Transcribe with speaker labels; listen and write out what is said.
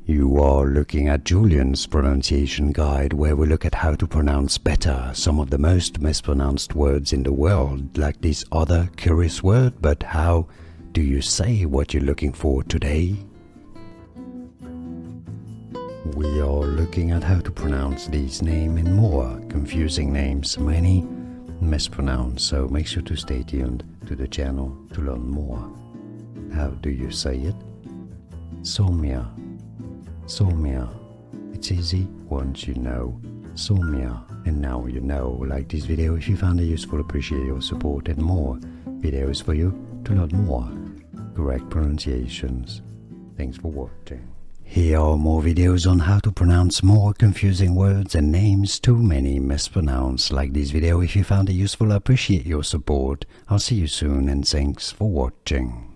Speaker 1: You are looking at Julian's pronunciation guide, where we look at how to pronounce better some of the most mispronounced words in the world, like this other curious word. But how do you say what you're looking for today? We are looking at how to pronounce these names and more confusing names, many mispronounced, so make sure to stay tuned to the channel to learn more. How do you say it? Soumya. Soumya. It's easy once you know Soumya, and now you know. Like this video if you found it useful, appreciate your support, and more videos for you to learn more correct pronunciations. Thanks for watching. Here are more videos on how to pronounce more confusing words and names too many mispronounced. Like this video if you found it useful, I appreciate your support. I'll see you soon, and thanks for watching.